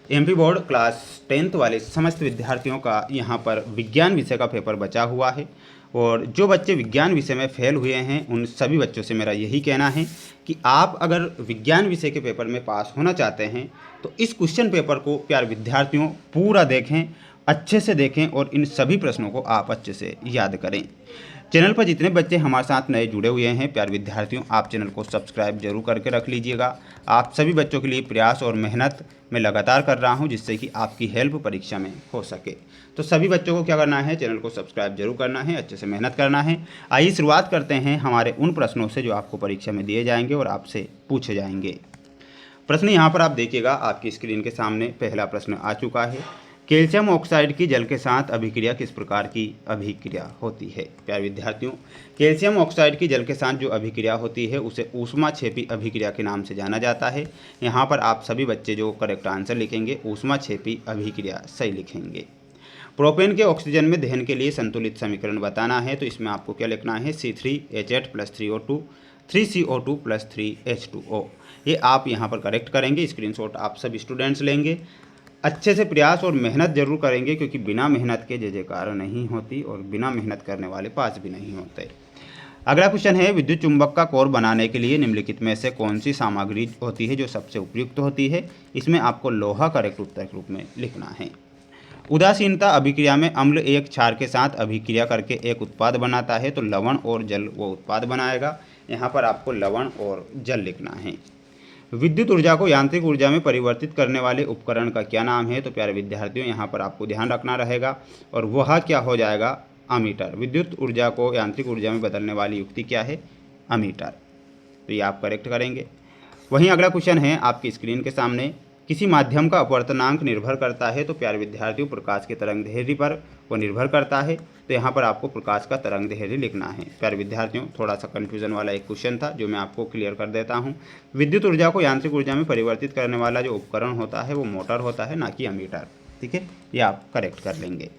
MP board class 10th वाले समस्त विद्यार्थियों का यहाँ पर विज्ञान विषय का पेपर बचा हुआ है। और जो बच्चे विज्ञान विषय में फेल हुए हैं उन सभी बच्चों से मेरा यही कहना है कि आप अगर विज्ञान विषय के पेपर में पास होना चाहते हैं तो इस क्वेश्चन पेपर को प्यार विद्यार्थियों पूरा देखें, अच्छे से देखें और इन सभी प्रश्नों को आप अच्छे से याद करें। चैनल पर जितने बच्चे हमारे साथ नए जुड़े हुए हैं प्यार विद्यार्थियों, आप चैनल को सब्सक्राइब जरूर करके रख लीजिएगा। आप सभी बच्चों के लिए प्रयास और मेहनत मैं लगातार कर रहा हूं जिससे कि आपकी हेल्प परीक्षा में हो सके। तो सभी बच्चों को क्या करना है, चैनल को सब्सक्राइब जरूर करना है, अच्छे से मेहनत करना है। आइए शुरुआत करते हैं हमारे उन प्रश्नों से जो आपको परीक्षा में दिए जाएंगे और आपसे पूछे जाएंगे। प्रश्न यहाँ पर आप देखिएगा, आपकी स्क्रीन के सामने पहला प्रश्न आ चुका है। कैल्शियम ऑक्साइड की जल के साथ अभिक्रिया किस प्रकार की अभिक्रिया होती है। प्यारे विद्यार्थियों, कैल्शियम ऑक्साइड की जल के साथ जो अभिक्रिया होती है उसे ऊष्माक्षेपी अभिक्रिया के नाम से जाना जाता है। यहाँ पर आप सभी बच्चे जो करेक्ट आंसर लिखेंगे ऊष्माक्षेपी अभिक्रिया सही लिखेंगे। प्रोपेन के ऑक्सीजन में दहन के लिए संतुलित समीकरण बताना है, तो इसमें आपको क्या लिखना है, C3H8 + 3O2 3CO2 + 3H2O। ये आप यहाँ पर करेक्ट करेंगे। स्क्रीनशॉट आप सभी स्टूडेंट्स लेंगे, अच्छे से प्रयास और मेहनत जरूर करेंगे क्योंकि बिना मेहनत के जय जयकार नहीं होती और बिना मेहनत करने वाले पास भी नहीं होते। अगला क्वेश्चन है, विद्युत चुंबक का कोर बनाने के लिए निम्नलिखित में से कौन सी सामग्री होती है जो सबसे उपयुक्त होती है। इसमें आपको लोहा करेक्ट उत्तर के रूप में लिखना है। उदासीनता अभिक्रिया में अम्ल एक क्षार के साथ अभिक्रिया करके एक उत्पाद बनाता है, तो लवण और जल वो उत्पाद बनाएगा। यहाँ पर आपको लवण और जल लिखना है। विद्युत ऊर्जा को यांत्रिक ऊर्जा में परिवर्तित करने वाले उपकरण का क्या नाम है। तो प्यारे विद्यार्थियों, यहाँ पर आपको ध्यान रखना रहेगा और वह क्या हो जाएगा, अमीटर। विद्युत ऊर्जा को यांत्रिक ऊर्जा में बदलने वाली युक्ति क्या है, अमीटर। तो ये आप करेक्ट करेंगे। वहीं अगला क्वेश्चन है आपकी स्क्रीन के सामने, किसी माध्यम का अपवर्तनांक निर्भर करता है। तो प्यारे विद्यार्थियों, प्रकाश के तरंग दैर्ध्य पर वो निर्भर करता है, तो यहाँ पर आपको प्रकाश का तरंग दैर्ध्य लिखना है। प्यारे विद्यार्थियों, थोड़ा सा कन्फ्यूजन वाला एक क्वेश्चन था जो मैं आपको क्लियर कर देता हूँ। विद्युत ऊर्जा को यांत्रिक ऊर्जा में परिवर्तित करने वाला जो उपकरण होता है वो मोटर होता है, ना कि अमीटर। ठीक है, ये आप करेक्ट कर लेंगे।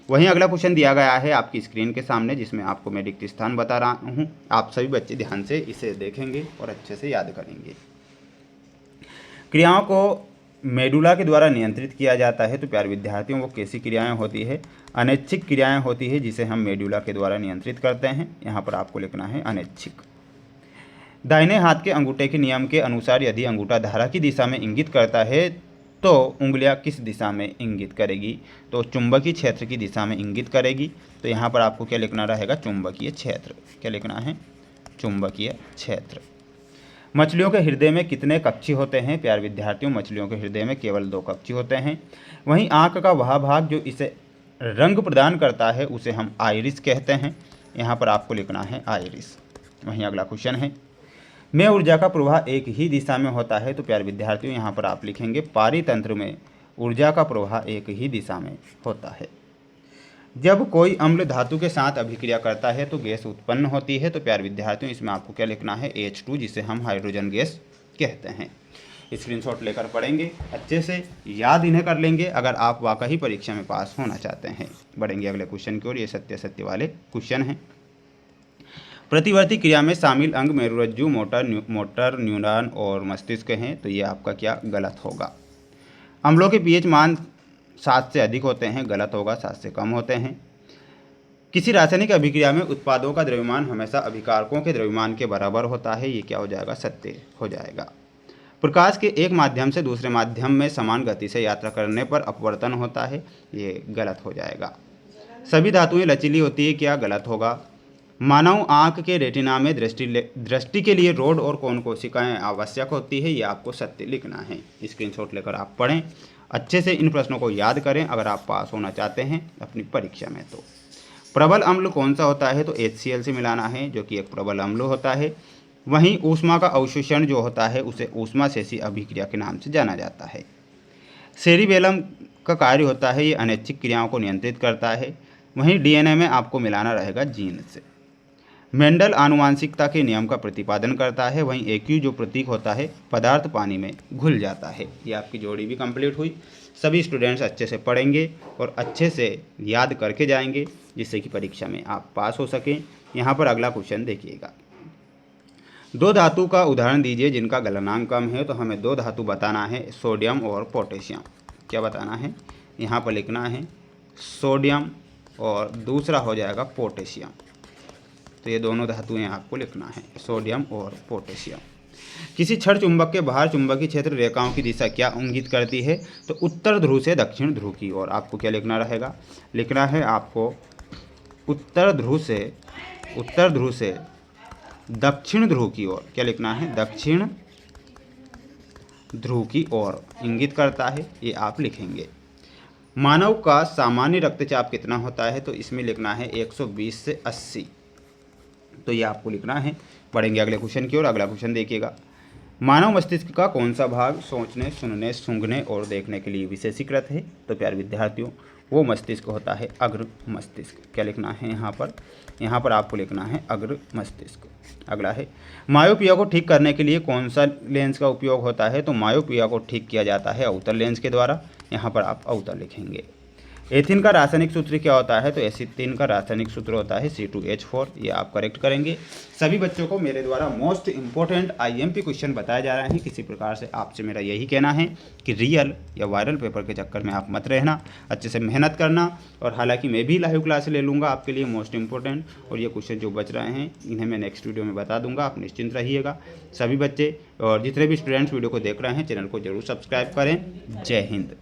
वहीं अगला क्वेश्चन दिया गया है आपकी स्क्रीन के सामने जिसमें आपको मैं रिक्त स्थान बता रहा हूँ। आप सभी बच्चे ध्यान से इसे देखेंगे और अच्छे से याद करेंगे। क्रियाओं को मेडुला के द्वारा नियंत्रित किया जाता है। तो प्यारे विद्यार्थियों, वो कैसी क्रियाएं होती है, अनैच्छिक क्रियाएं होती है जिसे हम मेडुला के द्वारा नियंत्रित करते हैं। यहाँ पर आपको लिखना है अनैच्छिक। दाहिने हाथ के अंगूठे के नियम के अनुसार यदि अंगूठा धारा की दिशा में इंगित करता है तो उंगलियां किस दिशा में इंगित करेगी। तो चुंबकीय क्षेत्र की दिशा में इंगित करेगी। तो यहाँ पर आपको क्या लिखना रहेगा, चुंबकीय क्षेत्र। क्या लिखना है, चुंबकीय क्षेत्र। मछलियों के हृदय में कितने कक्षी होते हैं। प्यारे विद्यार्थियों, मछलियों के हृदय में केवल 2 कक्षी होते हैं। वहीं आँख का वह भाग जो इसे रंग प्रदान करता है उसे हम आइरिस कहते हैं। यहाँ पर आपको लिखना है आइरिस। वहीं अगला क्वेश्चन है, में ऊर्जा का प्रवाह एक ही दिशा में होता है। तो प्यारे विद्यार्थियों, यहाँ पर आप लिखेंगे पारितंत्र में ऊर्जा का प्रवाह एक ही दिशा में होता है। जब कोई अम्ल धातु के साथ अभिक्रिया करता है तो गैस उत्पन्न होती है। तो प्यारे विद्यार्थियों, इसमें आपको क्या लिखना है, H2 जिसे हम हाइड्रोजन गैस कहते हैं। स्क्रीनशॉट लेकर पढ़ेंगे, अच्छे से याद इन्हें कर लेंगे अगर आप वाकई परीक्षा में पास होना चाहते हैं। बढ़ेंगे अगले क्वेश्चन की ओर। ये सत्य वाले क्वेश्चन हैं। प्रतिवर्ती क्रिया में शामिल अंग मेरुरज्जु, मोटर न्यूरॉन और मस्तिष्क हैं। तो ये आपका क्या गलत होगा। अम्लों के पीएच मान 7 से अधिक होते हैं, गलत होगा, 7 से कम होते हैं। किसी रासायनिक अभिक्रिया में उत्पादों का द्रव्यमान हमेशा अभिकारकों के द्रव्यमान के बराबर होता है। ये क्या हो जाएगा, सत्य हो जाएगा। प्रकाश के एक माध्यम से दूसरे माध्यम में समान गति से यात्रा करने पर अपवर्तन होता है। ये गलत हो जाएगा। सभी धातुएं लचीली होती है, क्या गलत होगा। मानव आँख के रेटिना में दृष्टि के लिए रोड और कोन कोशिकाएं आवश्यक होती है। ये आपको सत्य लिखना है। स्क्रीनशॉट लेकर आप पढ़ें, अच्छे से इन प्रश्नों को याद करें अगर आप पास होना चाहते हैं अपनी परीक्षा में। तो प्रबल अम्ल कौन सा होता है। तो HCl से मिलाना है जो कि एक प्रबल अम्ल होता है। वहीं ऊष्मा का अवशोषण जो होता है उसे ऊष्माशेषी अभिक्रिया के नाम से जाना जाता है। सेरिबेलम का कार्य होता है, ये अनैच्छिक क्रियाओं को नियंत्रित करता है। वहीं DNA में आपको मिलाना रहेगा जीन से। मेंडल आनुवांशिकता के नियम का प्रतिपादन करता है। वहीं AQ जो प्रतीक होता है, पदार्थ पानी में घुल जाता है। ये आपकी जोड़ी भी कंप्लीट हुई। सभी स्टूडेंट्स अच्छे से पढ़ेंगे और अच्छे से याद करके जाएंगे जिससे कि परीक्षा में आप पास हो सकें। यहाँ पर अगला क्वेश्चन देखिएगा, 2 धातु का उदाहरण दीजिए जिनका गलनांक कम है। तो हमें 2 धातु बताना है, सोडियम और पोटेशियम। क्या बताना है, यहाँ पर लिखना है सोडियम और दूसरा हो जाएगा पोटेशियम। तो ये दोनों धातुएं आपको लिखना है, सोडियम और पोटेशियम। किसी क्षण चुंबक के बाहर चुंबकीय क्षेत्र रेखाओं की दिशा क्या इंगित करती है, तो उत्तर ध्रुव से दक्षिण ध्रुव की ओर। आपको क्या लिखना रहेगा, लिखना है आपको उत्तर ध्रुव से दक्षिण ध्रुव की ओर। क्या लिखना है, दक्षिण ध्रुव की ओर इंगित करता है, ये आप लिखेंगे। मानव का सामान्य रक्तचाप कितना होता है, तो इसमें लिखना है 120 से 80। तो ये आपको लिखना है। बढ़ेंगे अगले क्वेश्चन की ओर। अगला क्वेश्चन देखिएगा, मानव मस्तिष्क का कौन सा भाग सोचने, सुनने, सूंघने और देखने के लिए विशेषीकृत है, तो प्यारे विद्यार्थियों वो मस्तिष्क होता है अग्र मस्तिष्क। क्या लिखना है यहाँ पर आपको लिखना है अग्र मस्तिष्क। अगला है, मायोपिया को ठीक करने के लिए कौन सा लेंस का उपयोग होता है, तो मायोपिया को ठीक किया जाता है अवतल लेंस के द्वारा। यहाँ पर आप अवतल लिखेंगे। एथिन का रासायनिक सूत्र क्या होता है, तो एसिटिन का रासायनिक सूत्र होता है C2H4। ये आप करेक्ट करेंगे। सभी बच्चों को मेरे द्वारा मोस्ट इंपॉर्टेंट IMP क्वेश्चन बताए जा रहे हैं। किसी प्रकार से आपसे मेरा यही कहना है कि रियल या वायरल पेपर के चक्कर में आप मत रहना, अच्छे से मेहनत करना। और हालांकि मैं भी लाइव क्लास ले लूँगा आपके लिए मोस्ट इंपॉर्टेंट, और ये क्वेश्चन जो बच रहे हैं इन्हें मैं नेक्स्ट वीडियो में बता दूंगा। आप निश्चिंत रहिएगा। सभी बच्चे और जितने भी स्टूडेंट्स वीडियो को देख रहे हैं चैनल को जरूर सब्सक्राइब करें। जय हिंद।